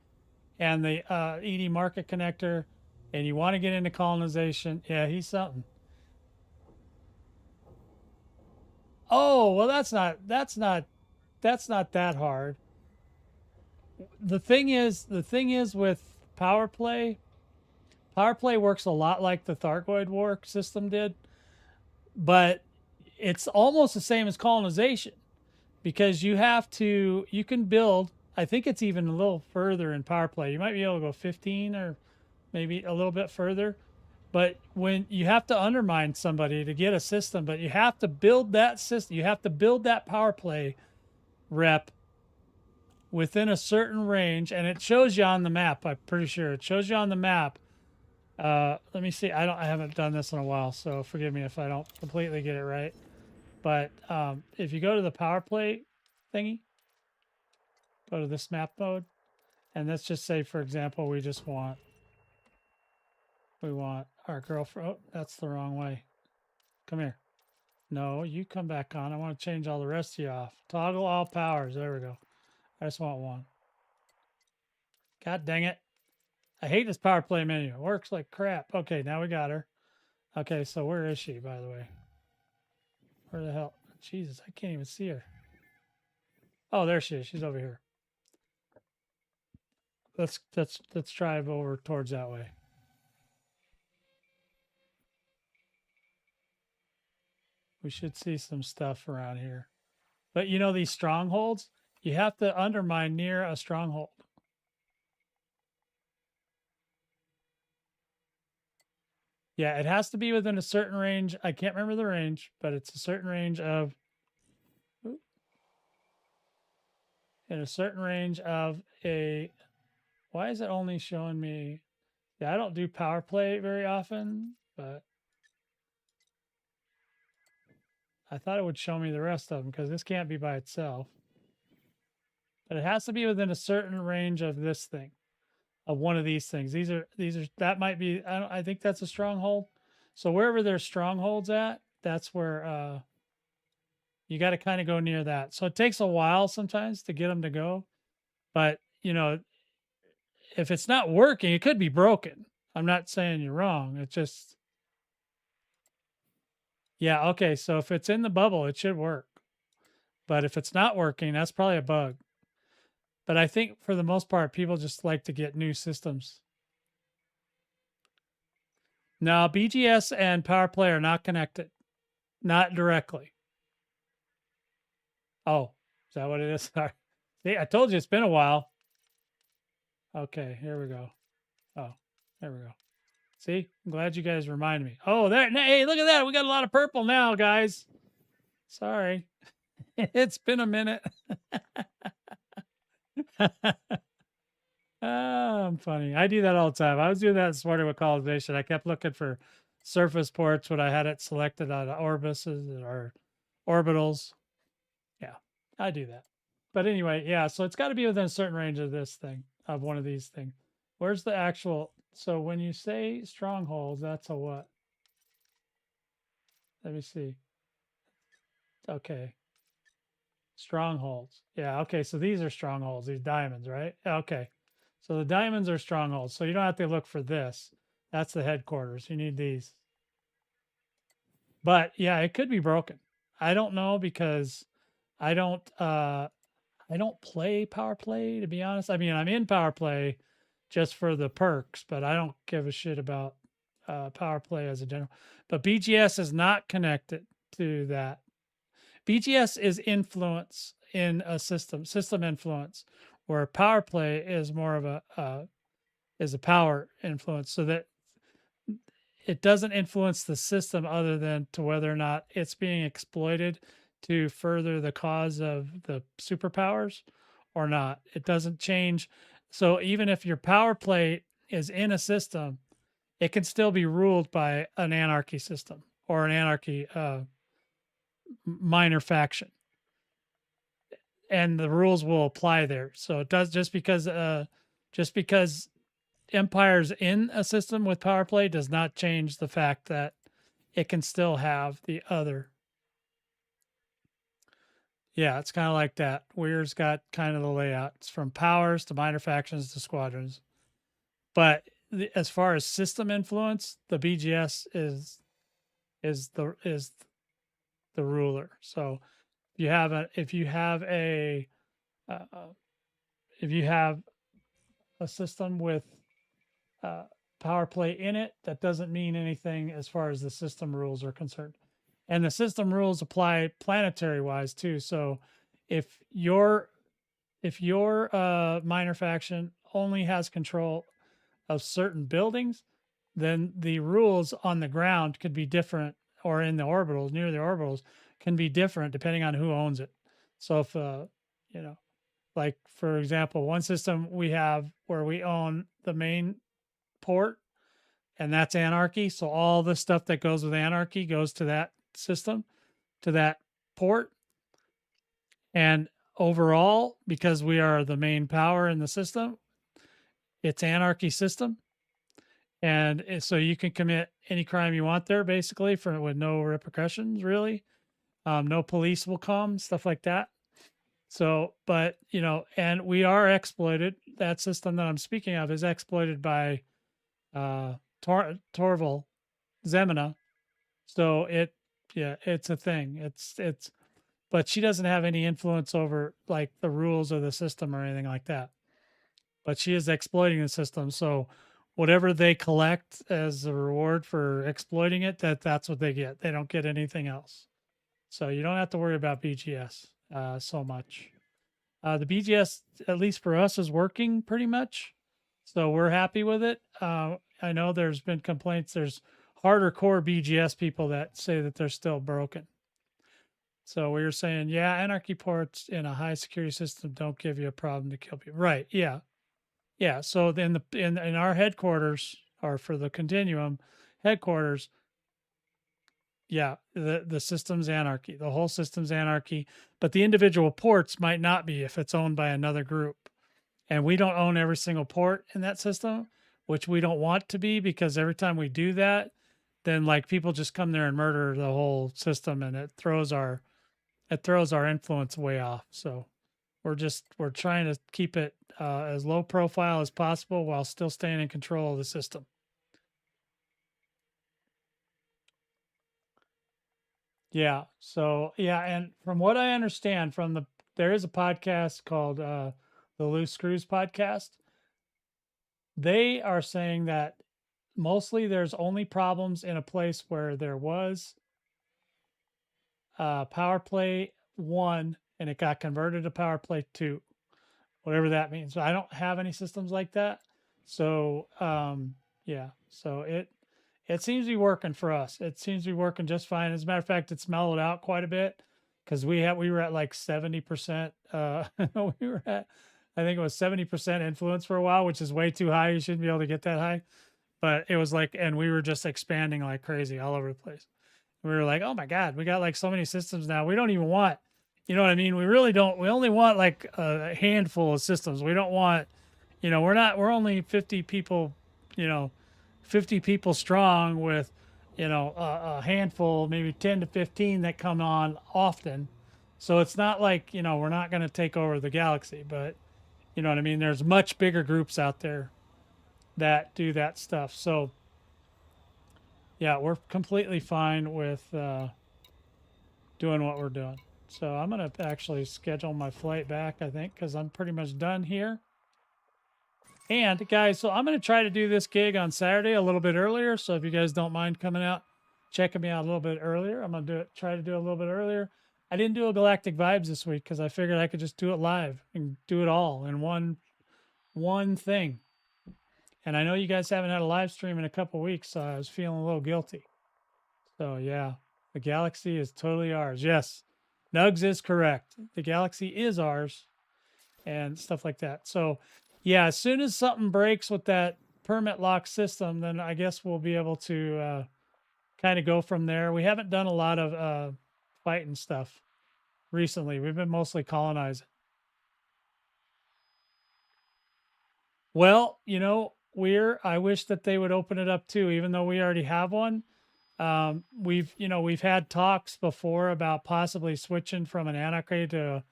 and the ED market connector and you want to get into colonization, yeah, he's something. Oh, well, that's not that hard. The thing is with power play works a lot like the Thargoid War system did, but it's almost the same as colonization. Because you can build, I think it's even a little further in power play. You might be able to go 15 or maybe a little bit further. But when you have to undermine somebody to get a system, but you have to build that system, you have to build that power play rep within a certain range. And it shows you on the map, I'm pretty sure. It shows you on the map. Let me see. I haven't done this in a while, so forgive me if I don't completely get it right. But if you go to the power play thingy, go to this map mode, and let's just say, for example, we want our girlfriend. Oh, that's the wrong way. Come here. No, you come back on. I want to change all the rest of you off. Toggle all powers. There we go. I just want one. God dang it. I hate this power play menu. It works like crap. Okay, now we got her. Okay, so where is she, by the way? Where the hell? Jesus, I can't even see her. Oh, there she is. She's over here. let's drive over towards that way. We should see some stuff around here. But you know, these strongholds, you have to undermine near a stronghold. Yeah, it has to be within a certain range. I can't remember the range, but it's a certain range of in a certain range of a. Why is it only showing me? Yeah, I don't do power play very often, but I thought it would show me the rest of them because this can't be by itself. But it has to be within a certain range of this thing, of one of these things. These are that might be. I think that's a stronghold. So wherever there's strongholds at, that's where you got to kind of go near that. So it takes a while sometimes to get them to go, but you know, if it's not working, it could be broken. I'm not saying you're wrong. It's just, yeah, okay. So if it's in the bubble, it should work. But if it's not working, that's probably a bug. But I think for the most part, people just like to get new systems. Now, BGS and Power Play are not connected, not directly. Oh, is that what it is? Sorry. See, I told you it's been a while. Okay, here we go. Oh, there we go. See, I'm glad you guys reminded me. Oh, there. Hey, look at that. We got a lot of purple now, guys. Sorry. It's been a minute. I'm funny. I do that all the time. I was doing that this morning with colonization. I kept looking for surface ports when I had it selected on orbises or orbitals. Yeah, I do that. But anyway, yeah, so it's got to be within a certain range of this thing, of one of these things. Where's the actual? So when you say strongholds, that's a what? Let me see. Okay. Strongholds. Yeah, okay. So these are strongholds, these diamonds, right? Okay. So the diamonds are strongholds. So you don't have to look for this. That's the headquarters. You need these. But yeah, it could be broken. I don't know because I don't play power play, to be honest. I mean, I'm in power play just for the perks, but I don't give a shit about power play as a general. But BGS is not connected to that. BGS is influence in a system influence, where power play is more of a power influence, so that it doesn't influence the system other than to whether or not it's being exploited to further the cause of the superpowers or not. It doesn't change. So even if your power play is in a system, it can still be ruled by an anarchy system or an anarchy minor faction, and the rules will apply there. So it does just because Empire's in a system with power play does not change the fact that it can still have the other. Yeah, it's kind of like that. Weir's got kind of the layout. It's from powers to minor factions to squadrons. But as far as system influence, the BGS is the ruler. So if you have a system with power play in it, that doesn't mean anything as far as the system rules are concerned. And the system rules apply planetary wise too. So if your minor faction only has control of certain buildings, then the rules on the ground could be different, or in the orbitals, near the orbitals, can be different depending on who owns it. So if like for example, one system we have where we own the main port, and that's anarchy. So all the stuff that goes with anarchy goes to that system, to that port. And overall, because we are the main power in the system, it's anarchy system. And so you can commit any crime you want there, basically, with no repercussions, really. No police will come, stuff like that. So, but and we are exploited. That system that I'm speaking of is exploited by Torval Zemina. So it's a thing. It's, but she doesn't have any influence over like the rules of the system or anything like that. but she is exploiting the system. So whatever they collect as a reward for exploiting it, that's what they get. They don't get anything else. So you don't have to worry about BGS so much. The BGS, at least for us, is working pretty much. So we're happy with it. I know there's been complaints. There's harder core BGS people that say that they're still broken. So we were saying, yeah, anarchy ports in a high security system don't give you a problem to kill people. Right. Yeah. Yeah. So then in our headquarters, or for the continuum headquarters, yeah, the system's anarchy. The whole system's anarchy, but the individual ports might not be if it's owned by another group. And we don't own every single port in that system, which we don't want to be, because every time we do that, then like people just come there and murder the whole system, and it throws our influence way off. So we're trying to keep it as low profile as possible while still staying in control of the system. Yeah. So yeah, and from what I understand there is a podcast called the Loose Screws podcast. They are saying that mostly there's only problems in a place where there was power play 1 and it got converted to power play 2, whatever that means. So I don't have any systems like that. So yeah, so it seems to be working for us. It seems to be working just fine. As a matter of fact, it's mellowed out quite a bit, because we were at like 70%. We were at, I think it was 70% influence for a while, which is way too high. You shouldn't be able to get that high. But it was like, and we were just expanding like crazy all over the place. We were like, oh my God, we got like so many systems now. We don't even want, you know what I mean? We really don't. We only want like a handful of systems. We don't want, we're only 50 people, 50 people strong with, a handful, maybe 10 to 15 that come on often. So it's not like, we're not going to take over the galaxy, but you know what I mean? There's much bigger groups out there that do that stuff. So yeah, we're completely fine with doing what we're doing. So I'm going to actually schedule my flight back, I think, because I'm pretty much done here. And guys, so I'm going to try to do this gig on Saturday a little bit earlier. So if you guys don't mind coming out, checking me out a little bit earlier, I'm going to try to do it a little bit earlier. I didn't do a Galactic Vibes this week because I figured I could just do it live and do it all in one thing. And I know you guys haven't had a live stream in a couple weeks, so I was feeling a little guilty. So yeah, the galaxy is totally ours. Yes, Nugs is correct. The galaxy is ours, and stuff like that. So yeah, as soon as something breaks with that permit lock system, then I guess we'll be able to kind of go from there. We haven't done a lot of fighting stuff recently. We've been mostly colonizing. Well, I wish that they would open it up too, even though we already have one. We've had talks before about possibly switching from an anarchy to,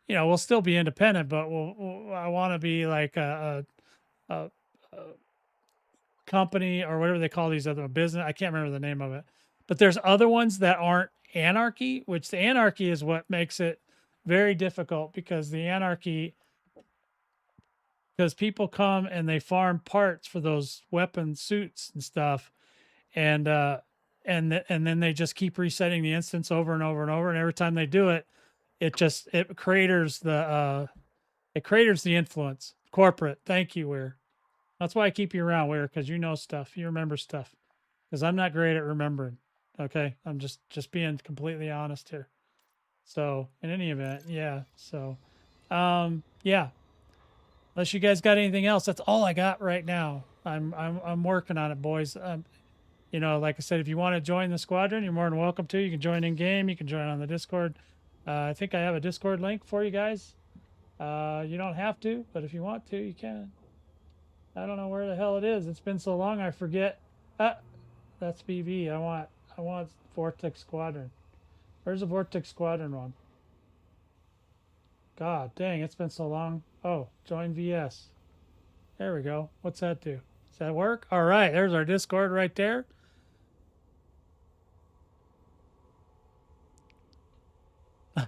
we'll still be independent, but I want to be like a company or whatever they call these other business. I can't remember the name of it, but there's other ones that aren't anarchy, which the anarchy is what makes it very difficult, because people come and they farm parts for those weapon suits and stuff, and then they just keep resetting the instance over and over and over, and every time they do it, it craters the influence. Corporate, thank you, Weir. That's why I keep you around, Weir, because you know stuff, you remember stuff, because I'm not great at remembering. Okay, I'm just being completely honest here. So in any event, yeah. So yeah, unless you guys got anything else, that's all I got right now. I'm working on it, boys. Like I said, if you want to join the squadron, you're more than welcome to. You can join in game. You can join on the Discord. I think I have a Discord link for you guys. You don't have to, but if you want to, you can. I don't know where the hell it is. It's been so long, I forget. That's BV. I want Vortex Squadron. Where's the Vortex Squadron one? God dang, it's been so long. Oh, join VS. There we go. What's that do? Does that work? All right, there's our Discord right there.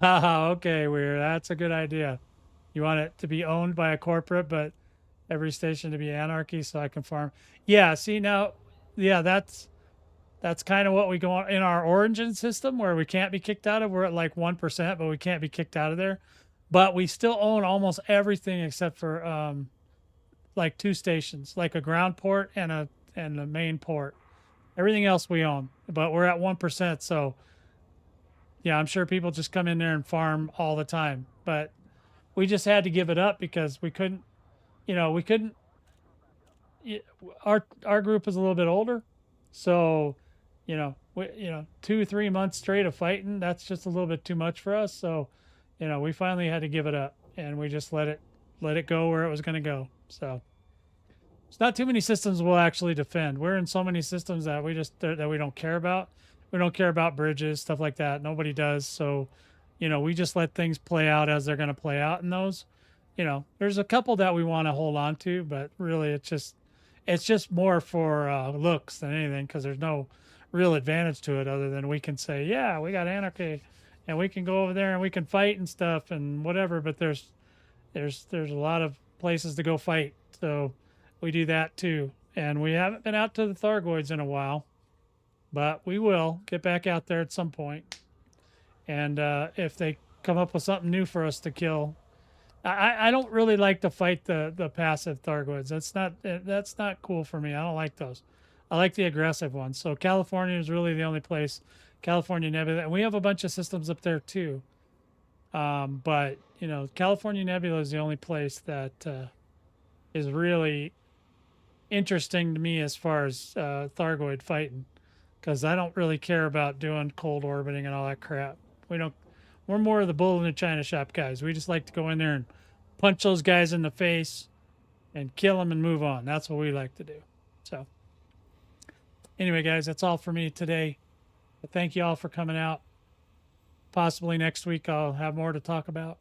Okay, Weird. That's a good idea. You want it to be owned by a corporate, but every station to be anarchy so I can farm. Yeah, see now, yeah, that's kind of what we go on in our origin system where we can't be kicked out of. We're at like 1%, but we can't be kicked out of there. But we still own almost everything except for like 2 stations, like a ground port and a main port. Everything else we own, but we're at 1%. So yeah, I'm sure people just come in there and farm all the time, but we just had to give it up because we couldn't, we couldn't. Our group is a little bit older, so we 2-3 months straight of fighting, that's just a little bit too much for us. So we finally had to give it up, and we just let it go where it was going to go. So it's not too many systems we'll actually defend. We're in so many systems that we don't care about. We don't care about bridges, stuff like that. Nobody does. So we just let things play out as they're going to play out in those. There's a couple that we want to hold on to, but really it's just more for looks than anything, because there's no real advantage to it other than we can say, yeah, we got anarchy and we can go over there and we can fight and stuff and whatever, but there's a lot of places to go fight, so we do that too. And we haven't been out to the Thargoids in a while, but we will get back out there at some point. And if they come up with something new for us to kill, I don't really like to fight the passive Thargoids. That's not cool for me. I don't like those. I like the aggressive ones. So California is really the only place. California Nebula, and we have a bunch of systems up there too. But California Nebula is the only place that is really interesting to me as far as Thargoid fighting, because I don't really care about doing cold orbiting and all that crap. We're more of the bull in the china shop guys. We just like to go in there and punch those guys in the face and kill them and move on. That's what we like to do. So anyway, guys, that's all for me today. But thank you all for coming out. Possibly next week I'll have more to talk about,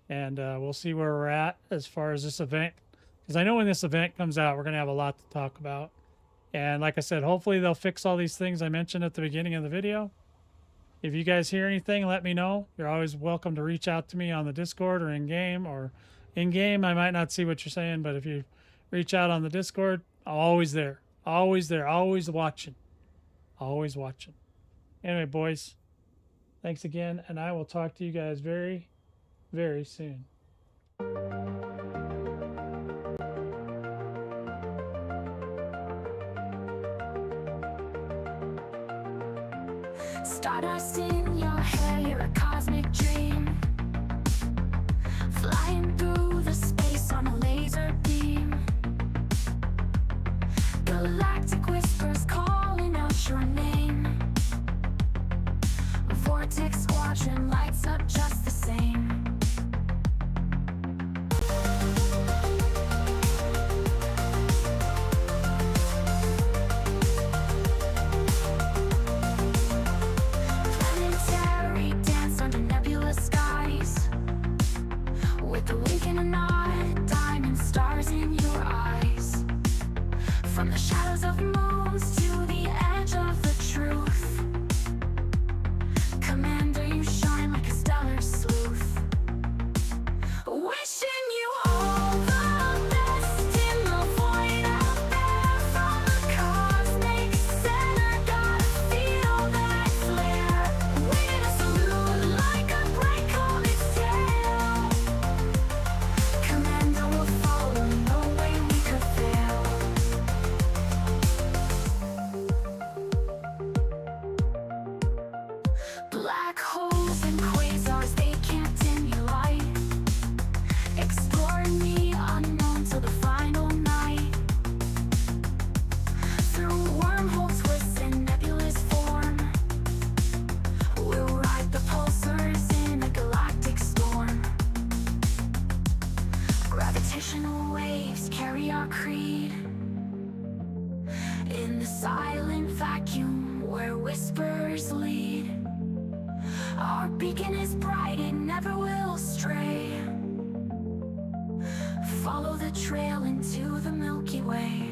and we'll see where we're at as far as this event, because I know when this event comes out, we're going to have a lot to talk about. And like I said, hopefully they'll fix all these things I mentioned at the beginning of the video. If you guys hear anything, let me know. You're always welcome to reach out to me on the Discord or in-game. Or in-game, I might not see what you're saying, but if you reach out on the Discord, I'm always there. Always there. Always watching. Always watching. Anyway, boys, thanks again, and I will talk to you guys very, very soon. Stardust in your hair, you're a cosmic dream, flying through the space on a laser beam. Galactic whispers calling out your name. Vortex Squadron lights up just the same. Planetary dance under nebulous skies, with a wink and a nod, diamond stars in your eyes. From the shadows of moons to the edge of the truth, Commander, you shine like a stellar sleuth. Wishing you all the best in the void out there. From the cosmic center, gotta feel that flare. We're a salute like a bright comet's tail. Commander will follow, no way we could fail. Black holes and quasars, they can't dim your light. Exploring the unknown till the final night. Through wormholes, twists and nebulous form, we'll ride the pulsars in a galactic storm. Gravitational waves carry our creed in the silent vacuum where whispers lead. Our beacon is bright, it never will stray. Follow the trail into the Milky Way.